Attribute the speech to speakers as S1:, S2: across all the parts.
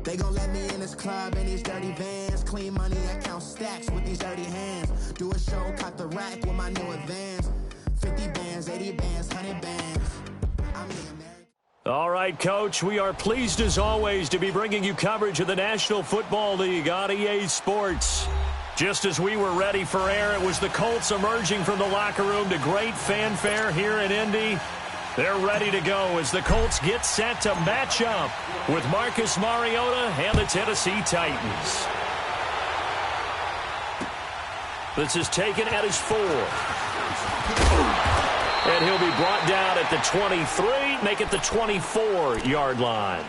S1: They gon' let me in this club in these dirty vans. Clean money, I count stacks with these dirty hands. Do a show, caught the rack with my new advance. 50 bands, 80 bands, 100 bands. I'm the American.
S2: All right, Coach, we are pleased as always to be bringing you coverage of the National Football League on EA Sports. Just as we were ready for air, it was the Colts emerging from the locker room to great fanfare here in Indy. They're ready to go as the Colts get set to match up with Marcus Mariota and the Tennessee Titans. This is taken at his 4. And he'll be brought down at the 23, make it the 24-yard line.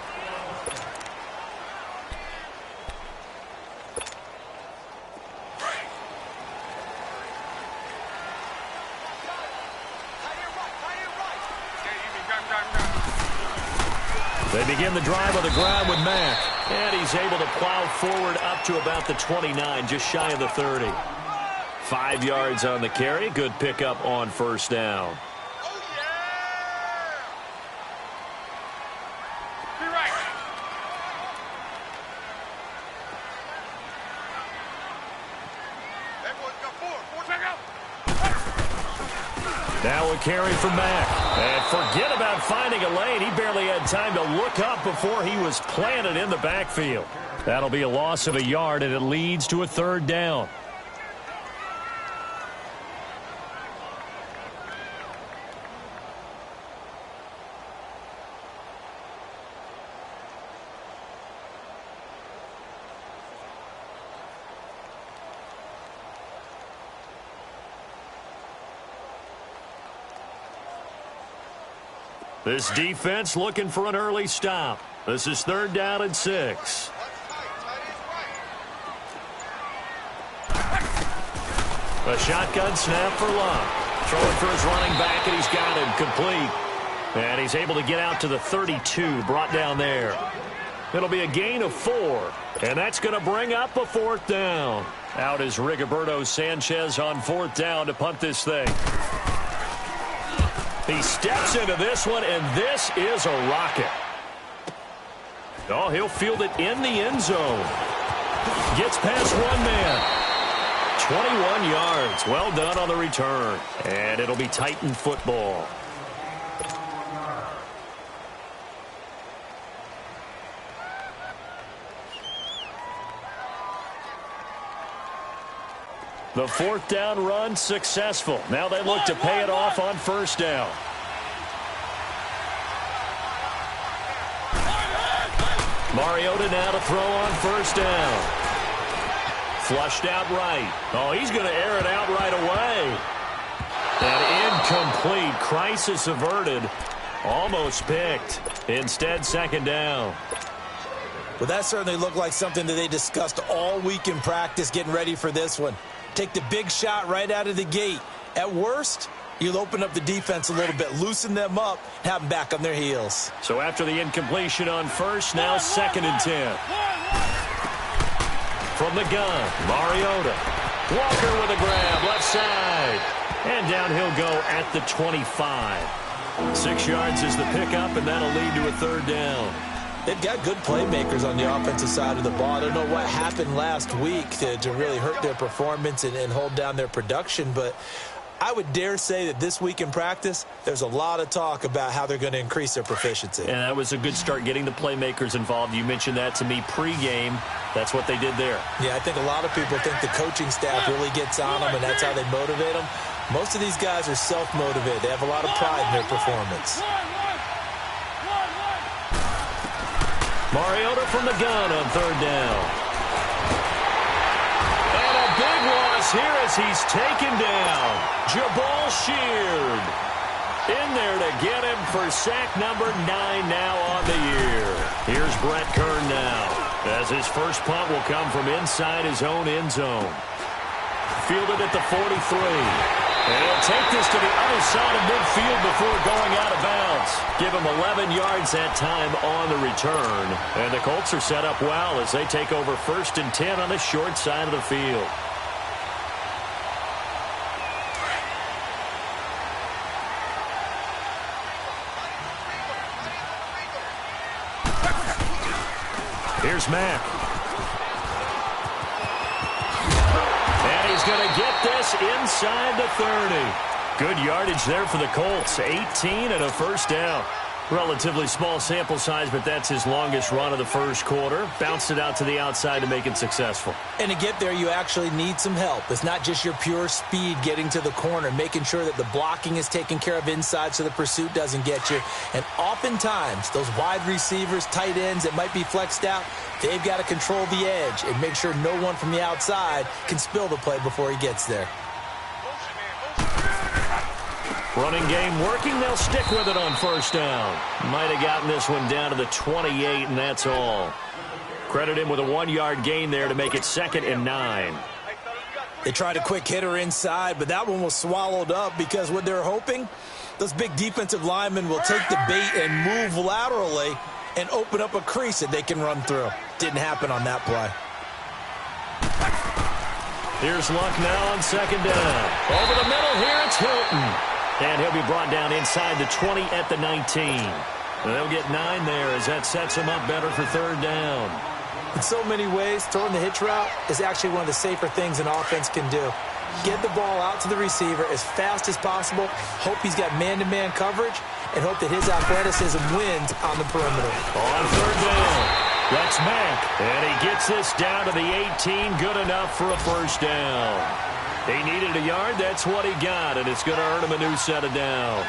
S2: They begin the drive on the ground with Mack. And he's able to plow forward up to about the 29, just shy of the 30. 5 yards on the carry. Good pickup on first down. Now a carry from Mack. And forget about finding a lane. He barely had time to look up before he was planted in the backfield. That'll be a loss of a yard, and it leads to a 3rd down. This defense looking for an early stop. This is 3rd down and 6. A shotgun snap for Love. Throwing for his running back, and he's got him complete. And he's able to get out to the 32, brought down there. It'll be a gain of 4, and that's going to bring up a 4th down. Out is Rigoberto Sanchez on 4th down to punt this thing. He steps into this one, and this is a rocket. Oh, he'll field it in the end zone. Gets past one man. 21 yards. Well done on the return. And it'll be Titan football. The 4th down run successful. Now they look to pay it off on first down. Mariota now to throw on first down. Flushed out right. Oh, he's going to air it out right away. And incomplete. Crisis averted. Almost picked. Instead, 2nd down.
S3: Well, that certainly looked like something that they discussed all week in practice getting ready for this one. Take the big shot right out of the gate. At worst, you'll open up the defense a little bit, loosen them up, have them back on their heels.
S2: So after the incompletion on first, now 2nd and 10. From the gun, Mariota. Walker with a grab, left side. And down he'll go at the 25. 6 yards is the pickup, and that'll lead to a 3rd down.
S3: They've got good playmakers on the offensive side of the ball. I don't know what happened last week to really hurt their performance and hold down their production, but I would dare say that this week in practice, there's a lot of talk about how they're going to increase their proficiency.
S2: And that was a good start, getting the playmakers involved. You mentioned that to me pregame. That's what they did there.
S3: Yeah, I think a lot of people think the coaching staff really gets on them, and that's how they motivate them. Most of these guys are self-motivated. They have a lot of pride in their performance.
S2: Mariota from the gun on 3rd down. And a big loss here as he's taken down. Jabal Sheard in there to get him for sack number 9 now on the year. Here's Brett Kern now, as his first punt will come from inside his own end zone. Fielded at the 43. And he'll take this to the other side of midfield before going out of bounds. Give him 11 yards that time on the return. And the Colts are set up well as they take over 1st and 10 on the short side of the field. Here's Mack. And he's going to get this inside the 30. Good yardage there for the Colts. 18 and a first down. Relatively small sample size, but that's his longest run of the first quarter. Bounced it out to the outside to make it successful.
S3: And to get there, you actually need some help. It's not just your pure speed getting to the corner, making sure that the blocking is taken care of inside so the pursuit doesn't get you. And oftentimes, those wide receivers, tight ends that might be flexed out, they've got to control the edge and make sure no one from the outside can spill the play before he gets there.
S2: Running game working. They'll stick with it on first down. Might have gotten this one down to the 28, and that's all. Credit him with a 1-yard gain there to make it 2nd and 9.
S3: They tried a quick hitter inside, but that one was swallowed up because what they're hoping, those big defensive linemen will take the bait and move laterally and open up a crease that they can run through. Didn't happen on that play.
S2: Here's Luck now on 2nd down. Over the middle here, it's Hilton. And he'll be brought down inside the 20 at the 19. And they'll get 9 there as that sets him up better for 3rd down.
S3: In so many ways, throwing the hitch route is actually one of the safer things an offense can do. Get the ball out to the receiver as fast as possible, hope he's got man-to-man coverage, and hope that his athleticism wins on the perimeter.
S2: On 3rd down, that's Mack. And he gets this down to the 18, good enough for a first down. He needed a yard. That's what he got, and it's going to earn him a new set of downs.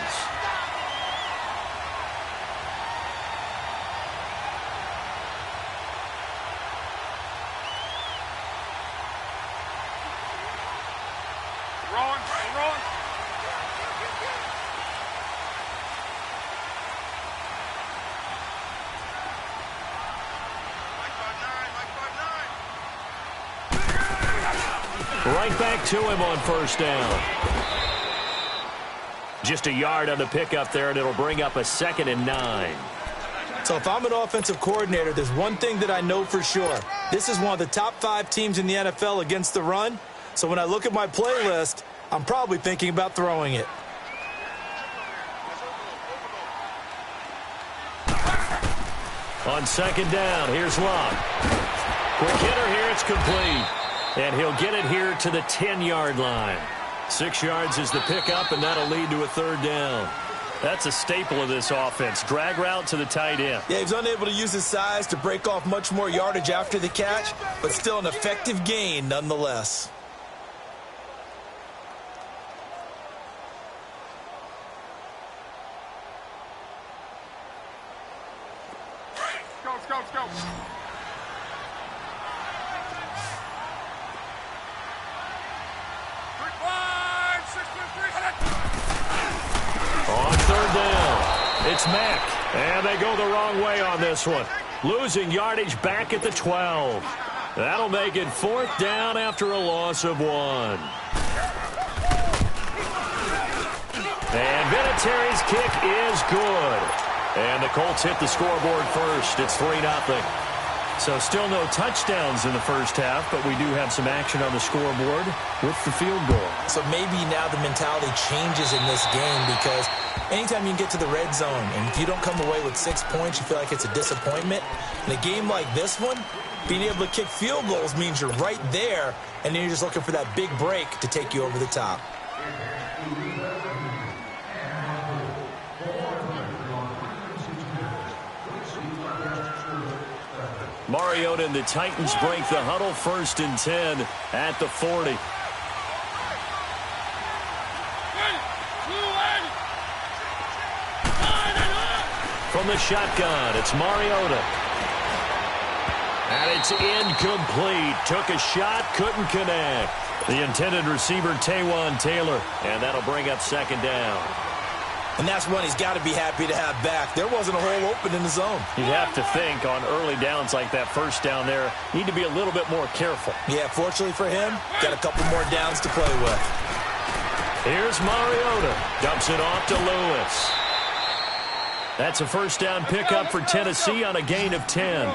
S2: Right back to him on first down. Just a yard on the pickup there, and it'll bring up a 2nd and 9.
S3: So if I'm an offensive coordinator, there's one thing that I know for sure. This is one of the top 5 teams in the NFL against the run. So when I look at my playlist, I'm probably thinking about throwing it.
S2: On 2nd down, here's Luck. Quick hitter here, it's complete. And he'll get it here to the 10-yard line. 6 yards is the pickup, and that'll lead to a 3rd down. That's a staple of this offense. Drag route to the tight end.
S3: Yeah, he's unable to use his size to break off much more yardage after the catch, but still an effective gain nonetheless.
S4: Let's go, let's go.
S2: On 3rd down, it's Mack. And they go the wrong way on this one. Losing yardage back at the 12. That'll make it 4th down after a loss of 1. And Vinatieri's kick is good. And the Colts hit the scoreboard first. It's 3-0. So still no touchdowns in the first half, but we do have some action on the scoreboard with the field goal.
S3: So maybe now the mentality changes in this game because anytime you can get to the red zone and if you don't come away with 6 points, you feel like it's a disappointment. In a game like this one, being able to kick field goals means you're right there, and then you're just looking for that big break to take you over the top.
S2: Mariota and the Titans break the huddle, 1st and 10 at the 40. From the shotgun, it's Mariota. And it's incomplete. Took a shot, couldn't connect. The intended receiver, Taywan Taylor. And that'll bring up 2nd down.
S3: And that's one he's got to be happy to have back. There wasn't a hole open in the zone.
S2: You'd have to think on early downs like that first down there, need to be a little bit more careful.
S3: Yeah, fortunately for him, got a couple more downs to play with.
S2: Here's Mariota. Dumps it off to Lewis. That's a 1st down pickup for Tennessee on a gain of 10.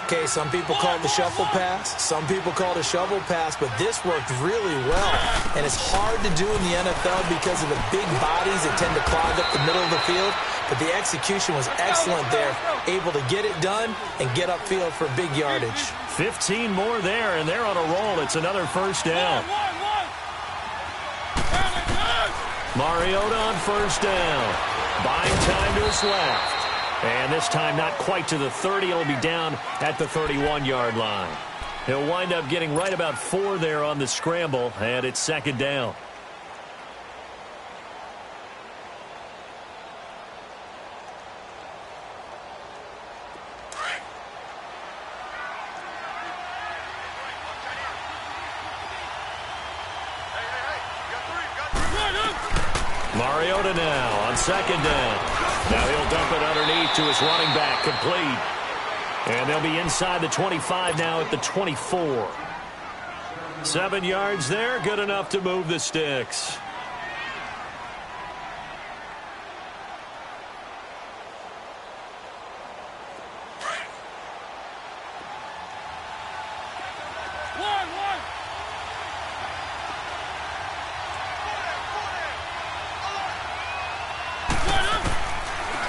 S3: Okay, some people call it the shuffle pass. Some people call it a shovel pass, but this worked really well. And it's hard to do in the NFL because of the big bodies that tend to clog up the middle of the field. but the execution was excellent there, able to get it done and get upfield for big yardage.
S2: 15 more there, and they're on a roll. It's another first down. Mariota on first down. Buying time to his left. And this time not quite to the 30. It'll be down at the 31-yard line. He'll wind up getting right about 4 there on the scramble, and it's second down. Mariota now on second down. Now he'll dump it underneath to his running back, complete. And they'll be inside the 25 now at the 24. 7 yards there, good enough to move the sticks.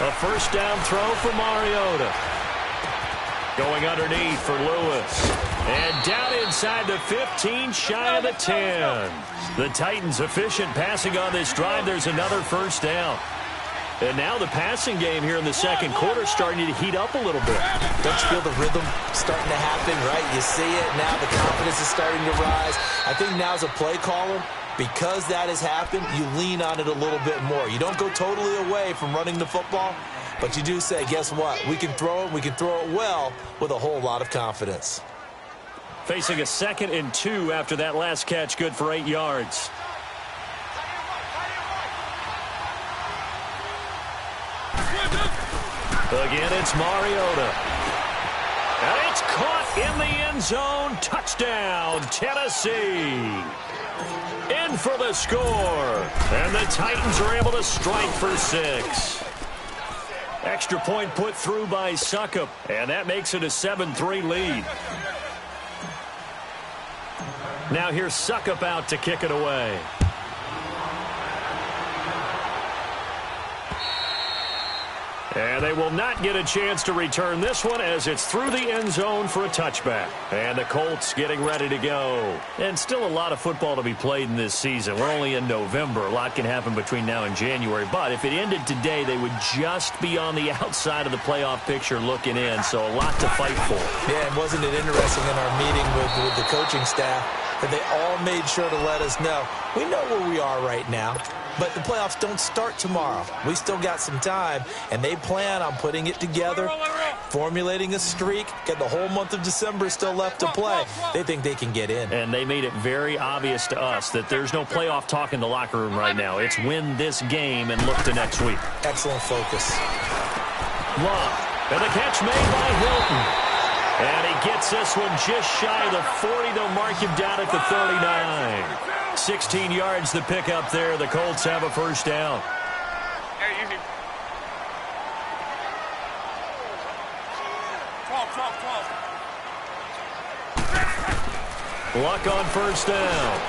S2: A first down throw for Mariota. Going underneath for Lewis. And down inside the 15, shy of the 10. The Titans efficient passing on this drive. There's another first down. And now the passing game here in the second quarter starting to heat up a little bit.
S3: Don't you feel the rhythm starting to happen, right? You see it now. The confidence is starting to rise. I think now as a play caller, because that has happened, you lean on it a little bit more. You don't go totally away from running the football, but you do say, guess what? We can throw it. We can throw it well with a whole lot of confidence.
S2: Facing a 2nd and 2 after that last catch, good for 8 yards. Again, it's Mariota. And it's caught in the end zone. Touchdown, Tennessee. In for the score. And the Titans are able to strike for 6. Extra point put through by Suckup. And that makes it a 7-3 lead. Now here's Suckup out to kick it away. And they will not get a chance to return this one as it's through the end zone for a touchback. And the Colts getting ready to go. And still a lot of football to be played in this season. We're only in November. A lot can happen between now and January. But if it ended today, they would just be on the outside of the playoff picture looking in. So a lot to fight for.
S3: Yeah, and wasn't it interesting in our meeting with the coaching staff that they all made sure to let us know, we know where we are right now. But the playoffs don't start tomorrow. We still got some time, and they plan on putting it together, formulating a streak, get the whole month of December still left to play. They think they can get in.
S2: And they made it very obvious to us that there's no playoff talk in the locker room right now. It's win this game and look to next week.
S3: Excellent focus.
S2: Love, and the catch made by Hilton. And he gets this one just shy of the 40. They'll mark him down at the 39. 16 yards the pickup there. The Colts have a first down.
S4: Hey, easy. 12.
S2: Luck on first down.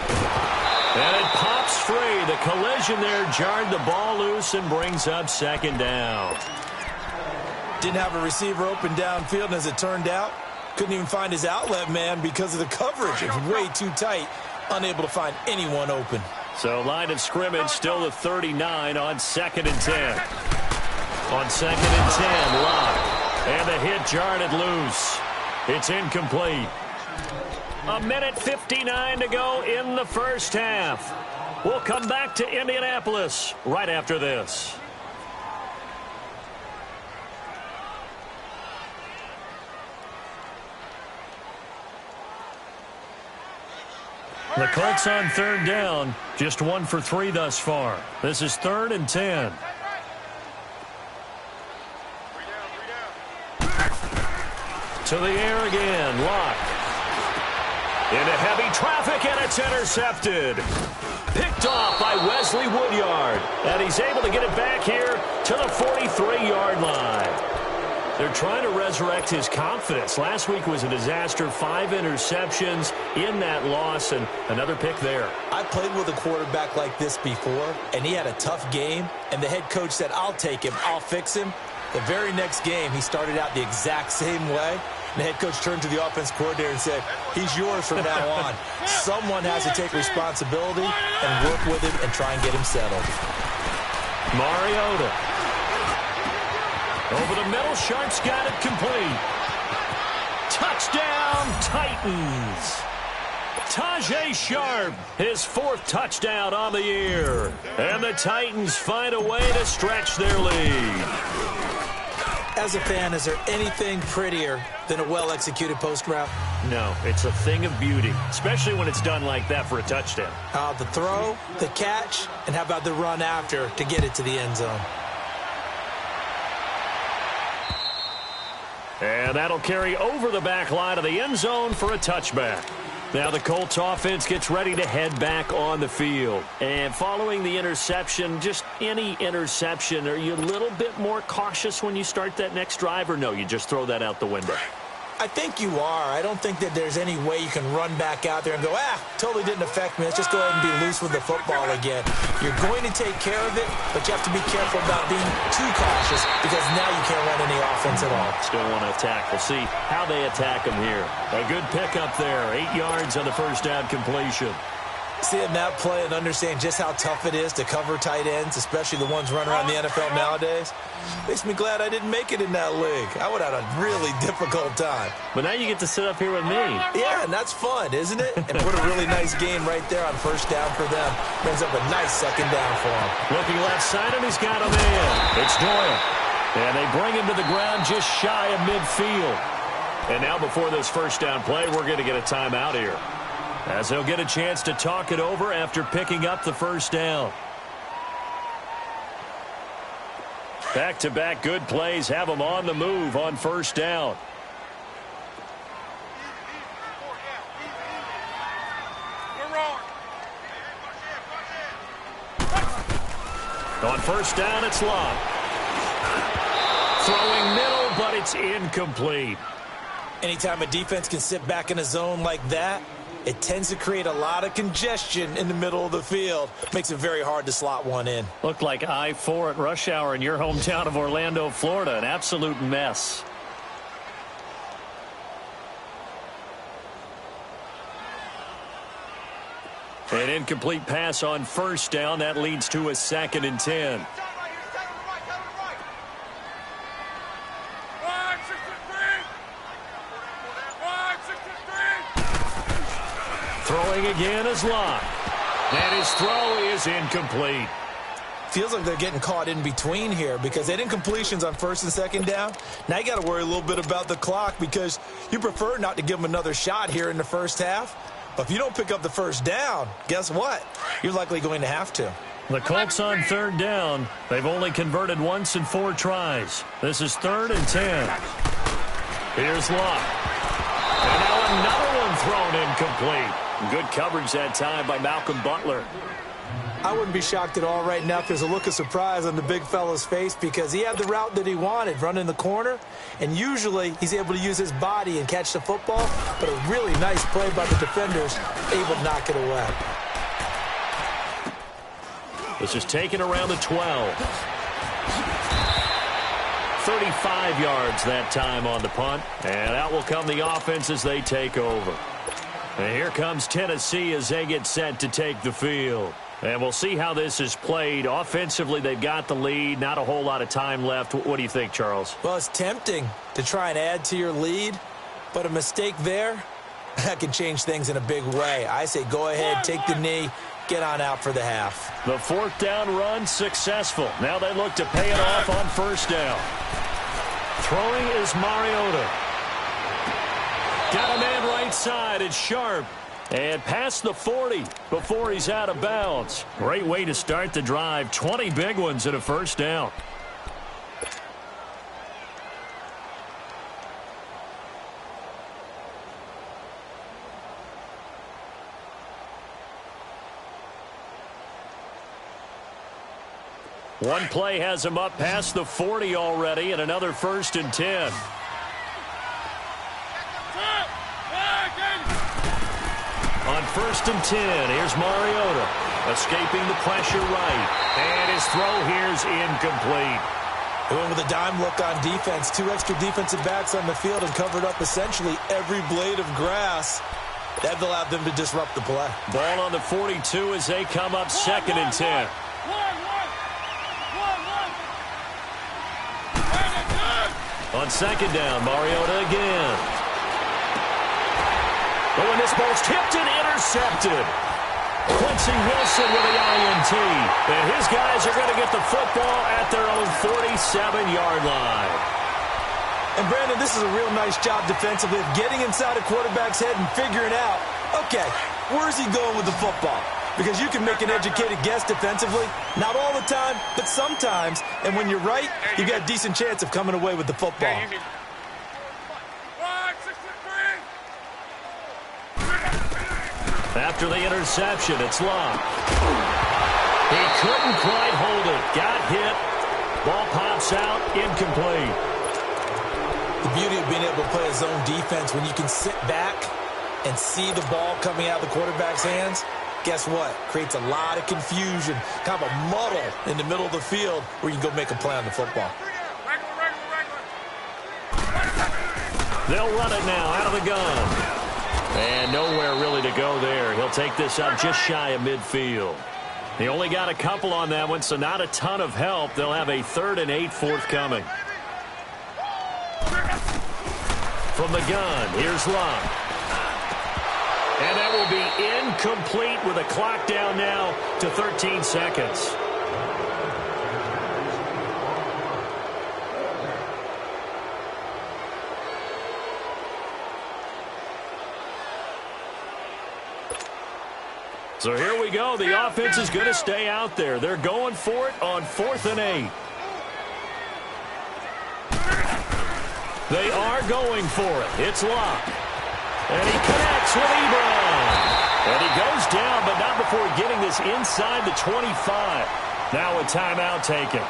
S2: And it pops free. The collision there jarred the ball loose and brings up second down.
S3: Didn't have a receiver open downfield, and as it turned out, couldn't even find his outlet man because of the coverage. It was way too tight. Unable to find anyone open.
S2: So line of scrimmage still the 39 on 2nd and 10. On 2nd and 10, Locke. And the hit jarred it loose. It's incomplete. 1:59 to go in the first half. We'll come back to Indianapolis right after this. The Colts on third down, just 1 for 3 thus far. This is 3rd and 10. To the air again, Locke. Into heavy traffic, and it's intercepted. Picked off by Wesley Woodyard. And he's able to get it back here to the 43-yard line. They're trying to resurrect his confidence. Last week was a disaster. 5 interceptions in that loss, and another pick there.
S3: I played with a quarterback like this before, and he had a tough game, and the head coach said, I'll take him, I'll fix him. The very next game, he started out the exact same way. The head coach turned to the offense coordinator and said, he's yours from now on. Someone has to take responsibility and work with him and try and get him settled.
S2: Mariota. Over the middle, Sharp's got it complete. Touchdown, Titans. Tajay Sharp, his 4th touchdown on the year. And the Titans find a way to stretch their lead.
S3: As a fan, is there anything prettier than a well-executed post route?
S2: No, it's a thing of beauty, especially when it's done like that for a touchdown.
S3: The throw, the catch, and how about the run after to get it to the end zone?
S2: And that'll carry over the back line of the end zone for a touchback. Now the Colts offense gets ready to head back on the field. And following the interception, just any interception, are you a little bit more cautious when you start that next drive, or no, you just throw that out the window?
S3: I think you are. I don't think that there's any way you can run back out there and go, totally didn't affect me. Let's just go ahead and be loose with the football again. You're going to take care of it, but you have to be careful about being too cautious because now you can't run any offense at all.
S2: Still want to attack. We'll see how they attack them here. A good pickup there. 8 yards on the first down completion.
S3: Seeing that play and understanding just how tough it is to cover tight ends, especially the ones running around the NFL nowadays, makes me glad I didn't make it in that league. I would have had a really difficult time.
S2: But now you get to sit up here with me.
S3: Yeah, and that's fun, isn't it? And put a really nice game right there on first down for them. Brings up a nice second down for them.
S2: Looking left side, and he's got him in. It's Doyle. And they bring him to the ground just shy of midfield. And now before this first down play, we're going to get a timeout here, as they'll get a chance to talk it over after picking up the first down. Back-to-back good plays have them on the move on first down. On first down, it's Love. Throwing middle, but it's incomplete.
S3: Anytime a defense can sit back in a zone like that, it tends to create a lot of congestion in the middle of the field. Makes it very hard to slot one in.
S2: Looked like I-4 at rush hour in your hometown of Orlando, Florida. An absolute mess. An incomplete pass on first down. That leads to a 2nd and 10. Throwing again is Locke. And his throw is incomplete.
S3: Feels like they're getting caught in between here because they had incompletions on first and second down. Now you got to worry a little bit about the clock because you prefer not to give them another shot here in the first half. But if you don't pick up the first down, guess what? You're likely going to have to.
S2: The Colts on third down. They've only converted once in 4 tries. This is 3rd and 10. Here's Locke. And now another one thrown incomplete. Good coverage that time by Malcolm Butler.
S3: I wouldn't be shocked at all right now if there's a look of surprise on the big fella's face because he had the route that he wanted, running the corner, and usually he's able to use his body and catch the football, but a really nice play by the defenders, able to knock it away.
S2: This is taken around the 12. 35 yards that time on the punt, and out will come the offense as they take over. And here comes Tennessee as they get set to take the field. And we'll see how this is played. Offensively, they've got the lead. Not a whole lot of time left. What do you think, Charles?
S3: Well, it's tempting to try and add to your lead, but a mistake there, that can change things in a big way. I say go ahead, take the knee, get on out for the half.
S2: The 4th down run successful. Now they look to pay it off on first down. Throwing is Mariota. Got a man right side. It's Sharp. And past the 40 before he's out of bounds. Great way to start the drive. 20 big ones at a first down. One play has him up past the 40 already, and another 1st and 10. On 1st and 10, here's Mariota, escaping the pressure right. And his throw here's incomplete.
S3: They went with a dime look on defense. 2 extra defensive backs on the field and covered up essentially every blade of grass. That allowed them to disrupt the play.
S2: Ball on the 42 as they come up 2nd and 10. On 2nd down, Mariota again. But when this ball's tipped and intercepted. Quincy Wilson with the INT. And his guys are going to get the football at their own 47-yard line.
S3: And, Brandon, this is a real nice job defensively of getting inside a quarterback's head and figuring out, okay, where's he going with the football? Because you can make an educated guess defensively. Not all the time, but sometimes. And when you're right, you got a decent chance of coming away with the football.
S2: After the interception, it's Locke. He couldn't quite hold it. Got hit. Ball pops out. Incomplete.
S3: The beauty of being able to play a zone defense when you can sit back and see the ball coming out of the quarterback's hands, guess what? Creates a lot of confusion, kind of a muddle in the middle of the field where you can go make a play on the football.
S2: They'll run it now out of the gun. And nowhere really to go there. He'll take this up just shy of midfield. He only got a couple on that one, so not a ton of help. They'll have a 3rd and 8 forthcoming. From the gun, here's Locke. And that will be incomplete with a clock down now to 13 seconds. So here we go. The offense is going to stay out there. They're going for it on 4th and 8. They are going for it. It's Locke. And he connects with Ebron. And he goes down, but not before getting this inside the 25. Now a timeout taken.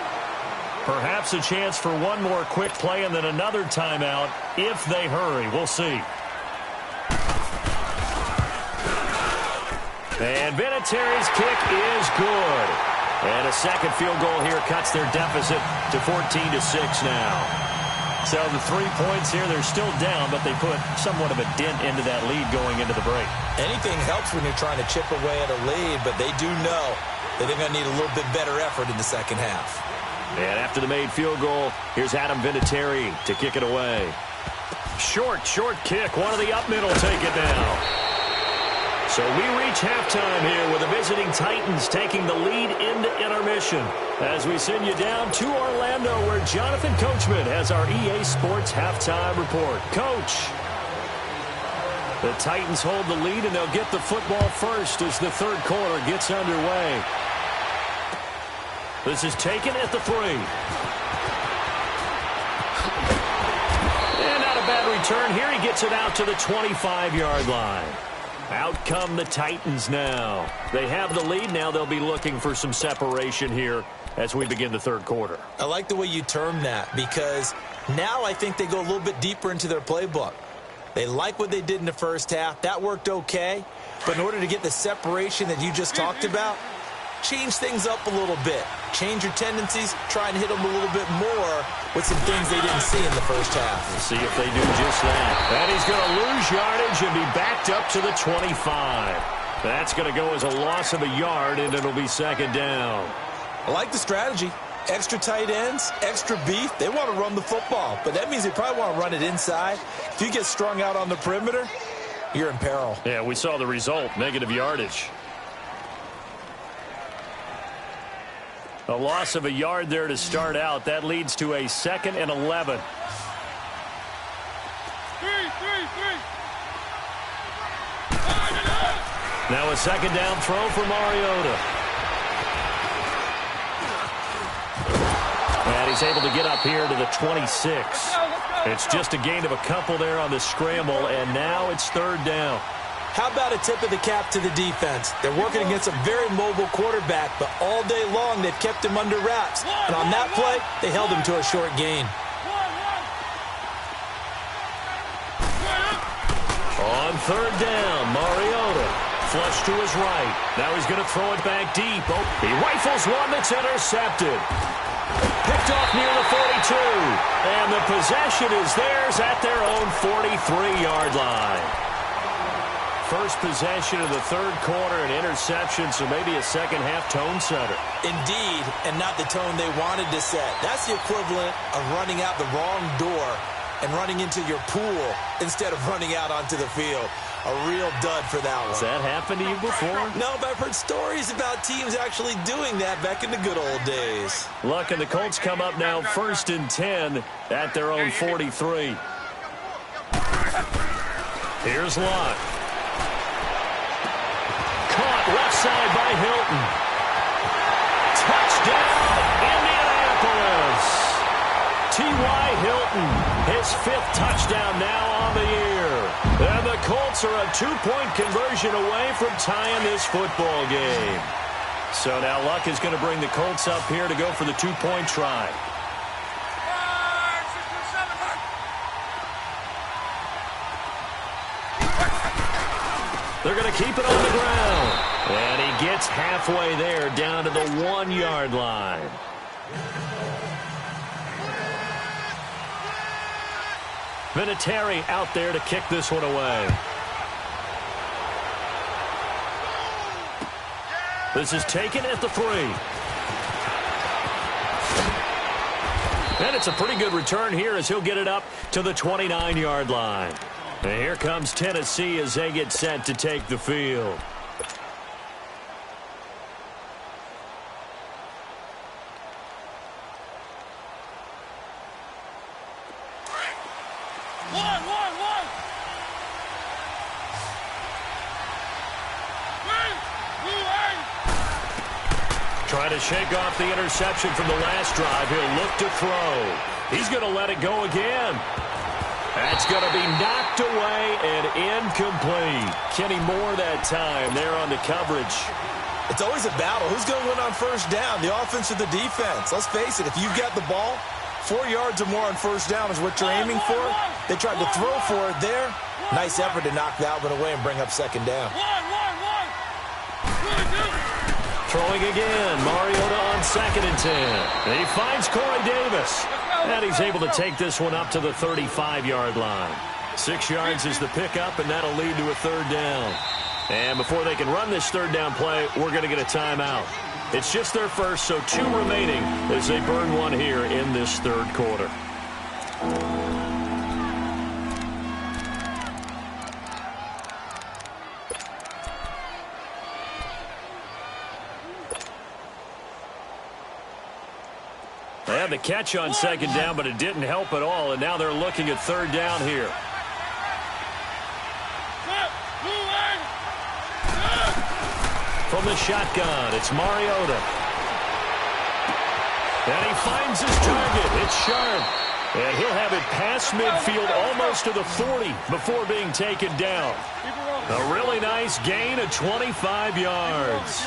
S2: Perhaps a chance for one more quick play and then another timeout if they hurry. We'll see. And Vinatieri's kick is good. And a second field goal here cuts their deficit to 14-6 now. So the 3 points here, they're still down, but they put somewhat of a dent into that lead going into the break.
S3: Anything helps when you're trying to chip away at a lead, but they do know that they're going to need a little bit better effort in the second half.
S2: And after the made field goal, here's Adam Vinatieri to kick it away. Short kick. One of the up middle take it now. So we reach halftime here with the visiting Titans taking the lead into intermission as we send you down to Orlando where Jonathan Coachman has our EA Sports halftime report. Coach, the Titans hold the lead and they'll get the football first as the third quarter gets underway. This is taken at the 3. And not a bad return here. He gets it out to the 25-yard line. Out come the Titans now. They have the lead. Now they'll be looking for some separation here as we begin the third quarter.
S3: I like the way you term that because now I think they go a little bit deeper into their playbook. They like what they did in the first half. That worked okay. But in order to get the separation that you just talked about, change things up a little bit. Change your tendencies. Try and hit them a little bit more with some things they didn't see in the first half.
S2: We'll see if they do just that. And he's going to lose yardage and be backed up to the 25. That's going to go as a loss of a yard, and it'll be second down.
S3: I like the strategy. Extra tight ends, extra beef. They want to run the football, but that means they probably want to run it inside. If you get strung out on the perimeter, you're in peril.
S2: Yeah, we saw the result, negative yardage. A loss of a yard there to start out. That leads to a 2nd and 11. Now a second down throw for Mariota. And he's able to get up here to the 26. It's just a gain of a couple there on the scramble, and now it's third down.
S3: How about a tip of the cap to the defense? They're working against a very mobile quarterback, but all day long they've kept him under wraps. And on that play, they held him to a short gain.
S2: On third down, Mariota. Flush to his right. Now he's going to throw it back deep. Oh, he rifles one that's intercepted. Picked off near the 42. And the possession is theirs at their own 43-yard line. First possession of the third quarter, an interception, so maybe a second-half tone setter.
S3: Indeed, and not the tone they wanted to set. That's the equivalent of running out the wrong door and running into your pool instead of running out onto the field. A real dud for that one.
S2: Has that happened to you before?
S3: No, but I've heard stories about teams actually doing that back in the good old days.
S2: Luck and the Colts come up now 1st and 10 at their own 43. Here's Luck. Caught left side by Hilton. Touchdown, Indianapolis. T.Y. Hilton, his 5th touchdown now on the year. And the Colts are a 2-point conversion away from tying this football game. So now Luck is going to bring the Colts up here to go for the 2-point try. They're going to keep it on the ground. And he gets halfway there down to the 1-yard line. Vinatieri out there to kick this one away. This is taken at the 3. And it's a pretty good return here as he'll get it up to the 29-yard line. And here comes Tennessee as they get set to take the field. Trying to shake off the interception from the last drive. He'll look to throw. He's going to let it go again. That's going to be knocked away and incomplete. Kenny Moore that time there on the coverage.
S3: It's always a battle. Who's going to win on first down, the offense or the defense? Let's face it, if you've got the ball, 4 yards or more on first down is what you're aiming for. They tried to throw for it there. Nice effort to knock that one away and bring up second down.
S2: Throwing again, Mariota on 2nd and 10. And he finds Corey Davis. And he's able to take this one up to the 35-yard line. 6 yards is the pickup, and that'll lead to a third down. And before they can run this third down play, we're going to get a timeout. It's just their first, so 2 remaining as they burn one here in this third quarter. They had the catch on second down, but it didn't help at all, and now they're looking at third down here. From the shotgun, it's Mariota. And he finds his target. It's sharp. And he'll have it past midfield almost to the 40 before being taken down. A really nice gain of 25 yards.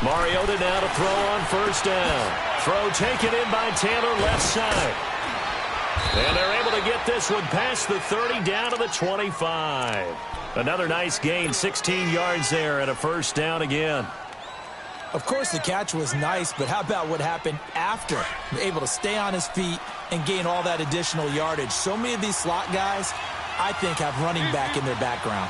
S2: Mariota now to throw on first down. Throw taken in by Taylor left side. And they're able to get this one past the 30 down to the 25. Another nice gain, 16 yards there and a first down again.
S3: Of course, the catch was nice, but how about what happened after? Able to stay on his feet and gain all that additional yardage. So many of these slot guys, I think, have running back in their background.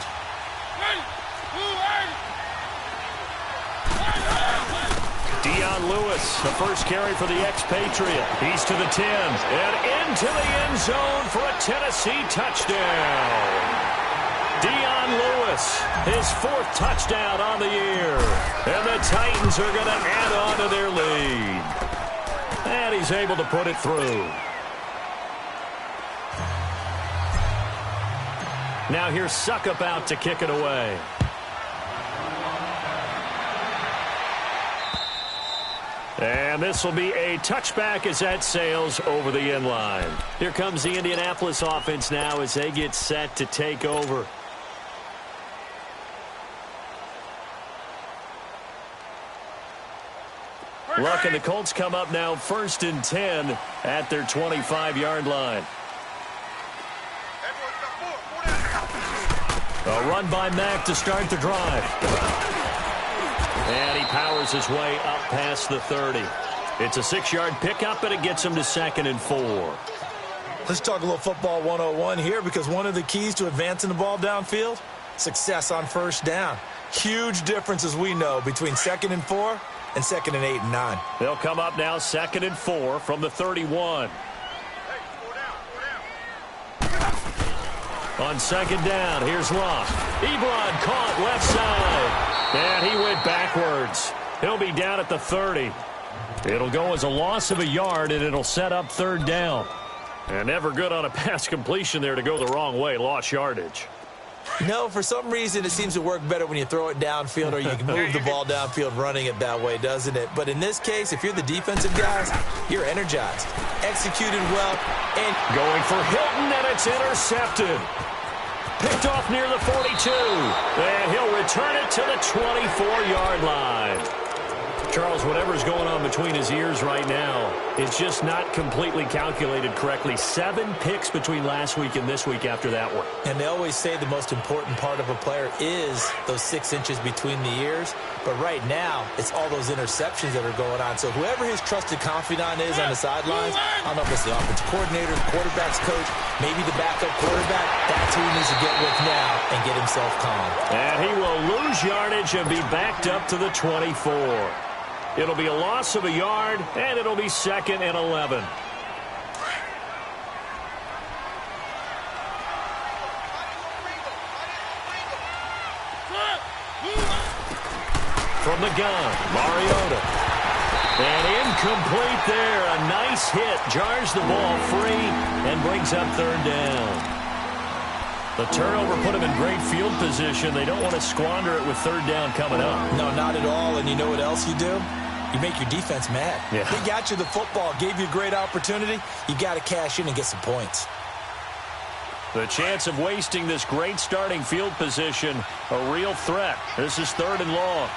S2: Dion Lewis, the first carry for the expatriate. He's to the 10 and into the end zone for a Tennessee touchdown. Dion Lewis, his 4th touchdown on the year. And the Titans are going to add on to their lead. And he's able to put it through. Now here's Suckup out to kick it away. And this will be a touchback as that sails over the end line. Here comes the Indianapolis offense now as they get set to take over. Luck and the Colts come up now 1st and 10 at their 25-yard line. A run by Mack to start the drive. And he powers his way up past the 30. It's a 6-yard pickup, and it gets him to 2nd and 4.
S3: Let's talk a little football 101 here, because one of the keys to advancing the ball downfield, success on first down. Huge difference, as we know, between 2nd and 4 and 2nd and 8 and 9.
S2: They'll come up now 2nd and 4 from the 31. On 2nd down, here's Luck. Ebron caught left side. And he went backwards. He'll be down at the 30. It'll go as a loss of a yard, and it'll set up 3rd down. And never good on a pass completion there to go the wrong way. Lost yardage.
S3: No, for some reason, it seems to work better when you throw it downfield or you can move the ball downfield running it that way, doesn't it? But in this case, if you're the defensive guys, you're energized. Executed well. And
S2: going for Hilton, and it's intercepted. Picked off near the 42. And he'll return it to the 24-yard line. Charles, whatever's going on between his ears right now, it's just not completely calculated correctly. 7 picks between last week and this week after that one.
S3: And they always say the most important part of a player is those 6 inches between the ears. But right now, it's all those interceptions that are going on. So whoever his trusted confidant is on the sidelines, I don't know if it's the offensive coordinator, the quarterback's coach, maybe the backup quarterback, that's who he needs to get with now and get himself calm.
S2: And he will lose yardage and be backed up to the 24. It'll be a loss of a yard, and it'll be 2nd and 11. From the gun, Mariota. And incomplete there. A nice hit. Jars the ball free and brings up 3rd down. The turnover put him in great field position. They don't want to squander it with 3rd down coming up.
S3: No, not at all. And you know what else you do? You make your defense mad.
S2: Yeah.
S3: They got you the football, gave you a great opportunity. You got to cash in and get some points.
S2: The chance of wasting this great starting field position, a real threat. This is 3rd and long.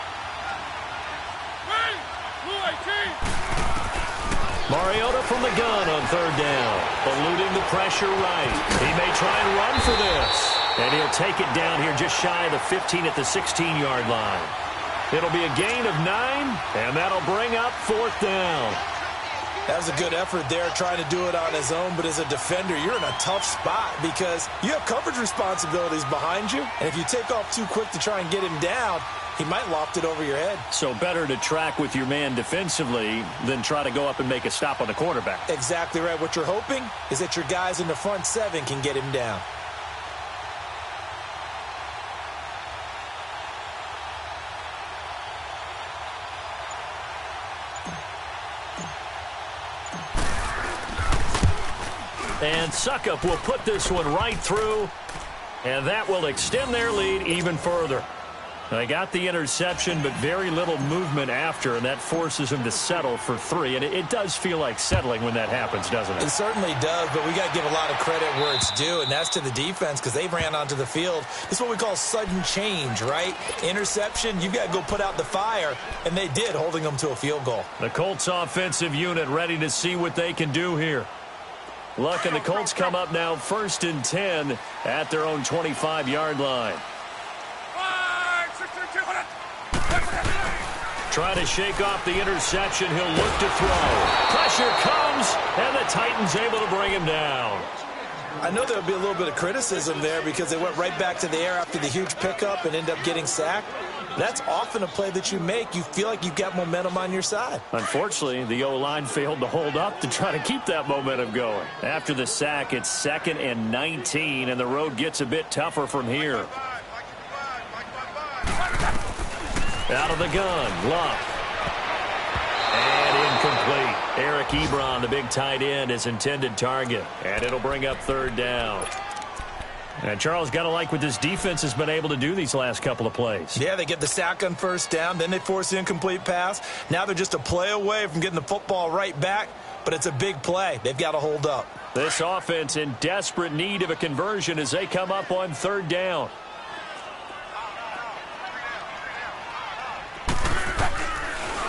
S2: Mariota from the gun on 3rd down. Eluding the pressure right. He may try and run for this. And he'll take it down here just shy of the 15 at the 16-yard line. It'll be a gain of 9, and that'll bring up 4th down.
S3: That was a good effort there, trying to do it on his own. But as a defender, you're in a tough spot because you have coverage responsibilities behind you. And if you take off too quick to try and get him down, he might loft it over your head.
S2: So better to track with your man defensively than try to go up and make a stop on the quarterback.
S3: Exactly right. What you're hoping is that your guys in the front 7 can get him down.
S2: And Suckup will put this one right through, and that will extend their lead even further. They got the interception, but very little movement after, and that forces them to settle for 3. And it does feel like settling when that happens, doesn't it?
S3: It certainly does, but we got to give a lot of credit where it's due, and that's to the defense because they ran onto the field. This is what we call sudden change, right? Interception, you got to go put out the fire, and they did, holding them to a field goal.
S2: The Colts offensive unit ready to see what they can do here. Luck and the Colts come up now 1st and 10 at their own 25-yard line. Trying to shake off the interception. He'll look to throw. Pressure comes, and the Titans able to bring him down.
S3: I know there'll be a little bit of criticism there because they went right back to the air after the huge pickup and end up getting sacked. That's often a play that you make. You feel like you've got momentum on your side.
S2: Unfortunately, the O-line failed to hold up to try to keep that momentum going. After the sack, it's 2nd and 19, and the road gets a bit tougher from here. Out of the gun, Luck. And incomplete. Eric Ebron, the big tight end, his intended target. And it'll bring up 3rd down. And Charles, got to like what this defense has been able to do these last couple of plays.
S3: Yeah, they get the sack on first down, then they force the incomplete pass. Now they're just a play away from getting the football right back, but it's a big play. They've got to hold up.
S2: This offense in desperate need of a conversion as they come up on third down.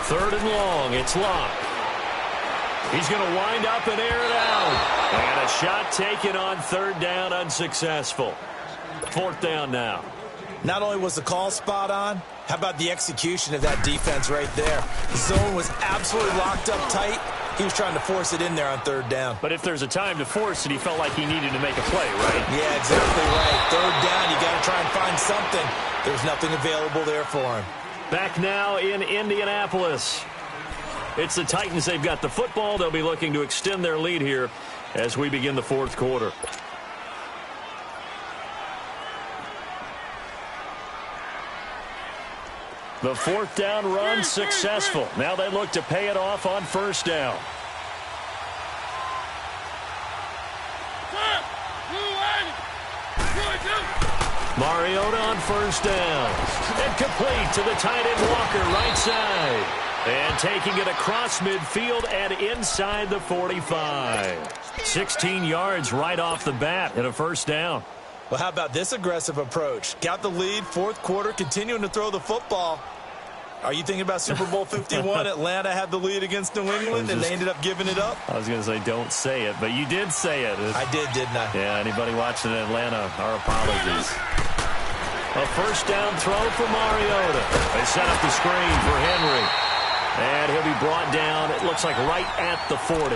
S2: Third and long, it's Locke. He's going to wind up and air it out. And a shot taken on third down, unsuccessful. Fourth down now.
S3: Not only was the call spot on, how about the execution of that defense right there? The zone was absolutely locked up tight. He was trying to force it in there on third down.
S2: But if there's a time to force it, he felt like he needed to make a play, right?
S3: Yeah, exactly right. Third down, you got to try and find something. There's nothing available there for him.
S2: Back now in Indianapolis. It's the Titans. They've got the football. They'll be looking to extend their lead here as we begin the fourth quarter. The fourth down run successful. Now they look to pay it off on first down. Mariota on first down. And complete to the tight end Walker, right side. And taking it across midfield and inside the 45. 16 yards right off the bat and a first down.
S3: Well, how about this aggressive approach? Got the lead, fourth quarter, continuing to throw the football. Are you thinking about Super Bowl 51? Atlanta had the lead against New England, and they ended up giving it up?
S2: I was going to say don't say it, but you did say it.
S3: I did, didn't I?
S2: Yeah, anybody watching in Atlanta, our apologies. A first down throw for Mariota. They set up the screen for Henry. And he'll be brought down, it looks like right at the 40.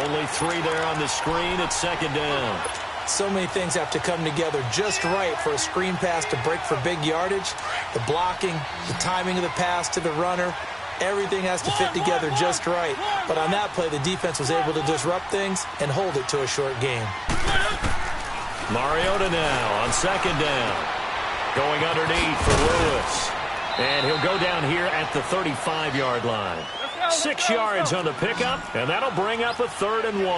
S2: Only 3 there on the screen. It's second down.
S3: So many things have to come together just right for a screen pass to break for big yardage. The blocking, the timing of the pass to the runner, everything has to fit together just right. But on that play, the defense was able to disrupt things and hold it to a short game.
S2: Mariota now on second down. Going underneath for Lewis. And he'll go down here at the 35-yard line. 6 yards on the pickup, and that'll bring up a 3rd and 1.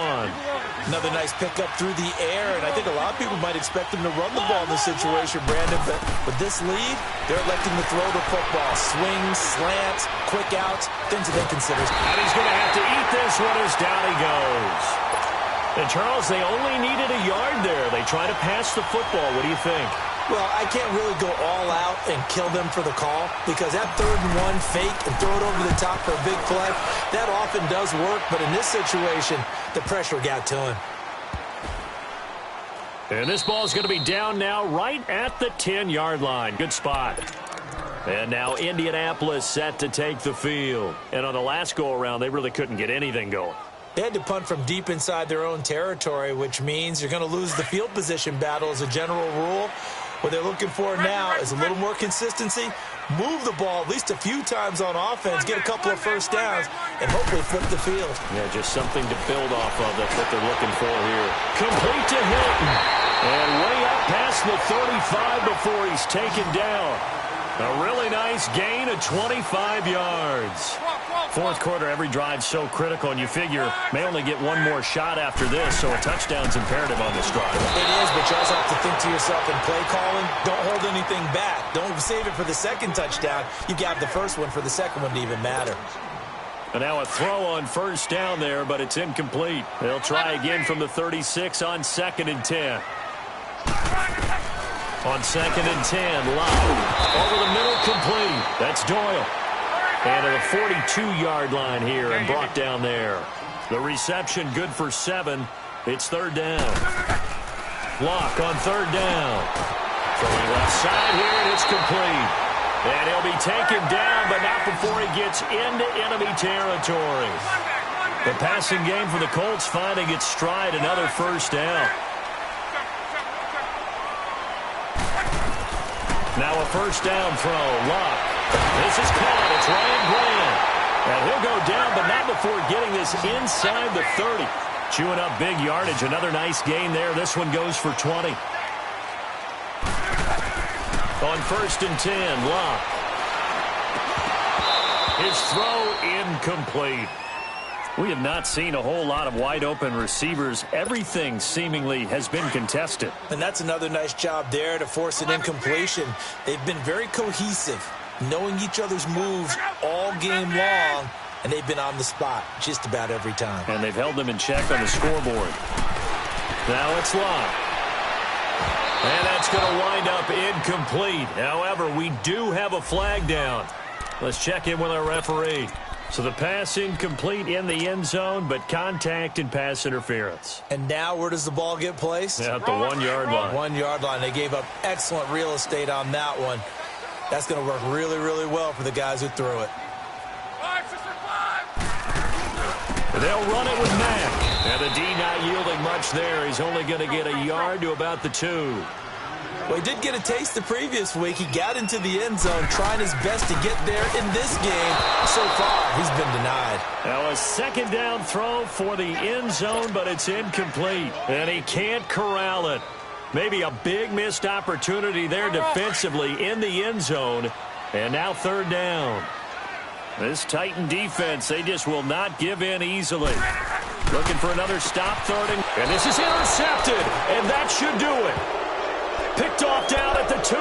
S3: Another nice pickup through the air, and I think a lot of people might expect him to run the ball in this situation, Brandon, but with this lead, they're electing to throw the football. Swings, slants, quick outs, things that they consider.
S2: And he's going to have to eat this one as down he goes. And, Charles, they only needed a yard there. They try to pass the football. What do you think?
S3: Well, I can't really go all out and kill them for the call because that 3rd and 1 fake and throw it over the top for a big play, that often does work. But in this situation, the pressure got to him.
S2: And this ball is going to be down now right at the 10-yard line. Good spot. And now Indianapolis set to take the field. And on the last go-around, they really couldn't get anything going.
S3: They had to punt from deep inside their own territory, which means you're going to lose the field position battle as a general rule. What they're looking for now is a little more consistency, move the ball at least a few times on offense, get a couple of first downs, and hopefully flip the field.
S2: Yeah, just something to build off of. That's what they're looking for here. Complete to Hilton. And way up past the 35 before he's taken down. A really nice gain of 25 yards. Fourth quarter, every drive so critical, and you figure may only get one more shot after this, so a touchdown's imperative on this drive.
S3: It is, but you also have to think to yourself in play calling, don't hold anything back. Don't save it for the second touchdown. You got the first one for the second one to even matter.
S2: And now a throw on first down there, but it's incomplete. They'll try again from the 36 on 2nd and 10. On 2nd and 10, Locke. Over the middle, complete. That's Doyle. And to the 42-yard line here and brought down there. The reception good for 7. It's 3rd down. Locke on 3rd down. Throwing left side here, and it's complete. And he'll be taken down, but not before he gets into enemy territory. The passing game for the Colts finding its stride, another first down. Now a first down throw. Locke. This is caught. It's Ryan Grant. And he'll go down, but not before getting this inside the 30. Chewing up big yardage. Another nice gain there. This one goes for 20. On 1st and 10, Locke. His throw incomplete. We have not seen a whole lot of wide-open receivers. Everything seemingly has been contested.
S3: And that's another nice job there to force an incompletion. They've been very cohesive, knowing each other's moves all game long, and they've been on the spot just about every time.
S2: And they've held them in check on the scoreboard. Now it's locked. And that's going to wind up incomplete. However, we do have a flag down. Let's check in with our referee. So the pass incomplete in the end zone, but contact and pass interference.
S3: And now where does the ball get placed?
S2: At the 1-yard line.
S3: 1-yard line. They gave up excellent real estate on that one. That's going to work really, really well for the guys who threw it.
S2: They'll run it with Mack. And the D not yielding much there. He's only going to get a yard to about the 2.
S3: Well, he did get a taste the previous week. He got into the end zone trying his best to get there in this game. So far, he's been denied.
S2: Now a second down throw for the end zone, but it's incomplete. And he can't corral it. Maybe a big missed opportunity there defensively in the end zone. And now third down. This Titan defense, they just will not give in easily. Looking for another stop, third, and this is intercepted. And that should do it. Picked off down at the 2.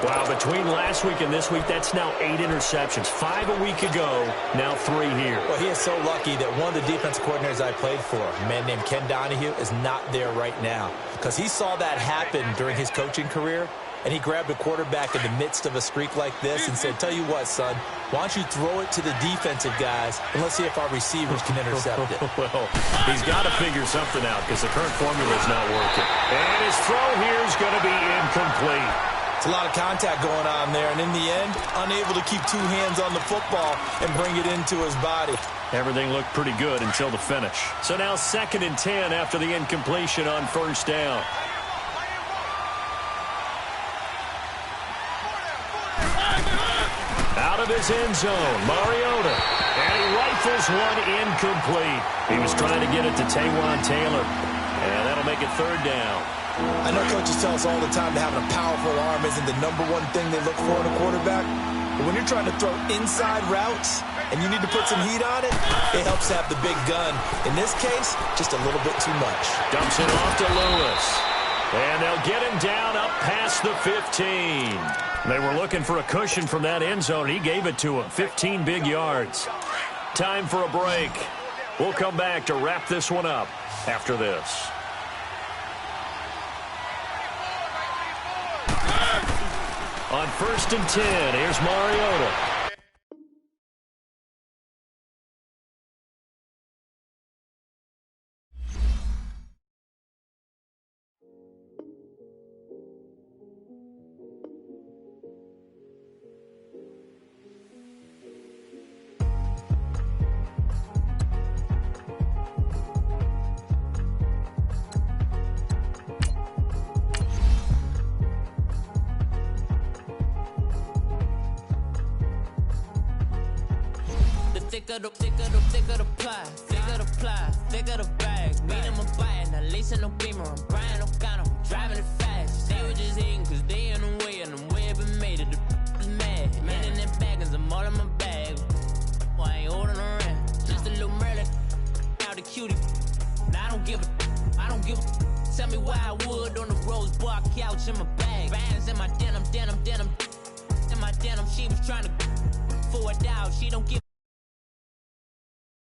S2: Wow, between last week and this week, that's now 8 interceptions. 5 a week ago, now 3 here.
S3: Well, he is so lucky that one of the defensive coordinators I played for, a man named Ken Donahue, is not there right now. Because he saw that happen during his coaching career, and he grabbed a quarterback in the midst of a streak like this and said, tell you what, son, why don't you throw it to the defensive guys, and let's see if our receivers can intercept it.
S2: Well, he's got to figure something out because the current formula is not working. And his throw here is going to be incomplete.
S3: It's a lot of contact going on there, and in the end, unable to keep 2 hands on the football and bring it into his body.
S2: Everything looked pretty good until the finish. So now 2nd and 10 after the incompletion on first down. Out of his end zone, Mariota. And he rifles one incomplete. He was trying to get it to Taywan Taylor. And that'll make it third down.
S3: I know coaches tell us all the time that having a powerful arm isn't the #1 thing they look for in a quarterback. But when you're trying to throw inside routes and you need to put some heat on it, it helps to have the big gun. In this case, just a little bit too much.
S2: Dumps it off to Lewis. And they'll get him down up past the 15. They were looking for a cushion from that end zone. He gave it to him. 15 big yards. Time for a break. We'll come back to wrap this one up after this. On 1st and 10, here's Mariota.
S5: Thicker the pie, thicker the bag. Meet him a bite, now lacing no beamer. I'm Brian O'Connor, I'm driving it fast. They were just hating cause they in the way, and the way I've been made it, the is mad. Man in that bag, cause I'm all in my bag. Well, I ain't holding around, just a little Merlin, out the cutie. Now I don't give a, tell me why I would on the rose bar couch in my bag. Bands in my denim. In my denim, she was trying to forward out, she don't give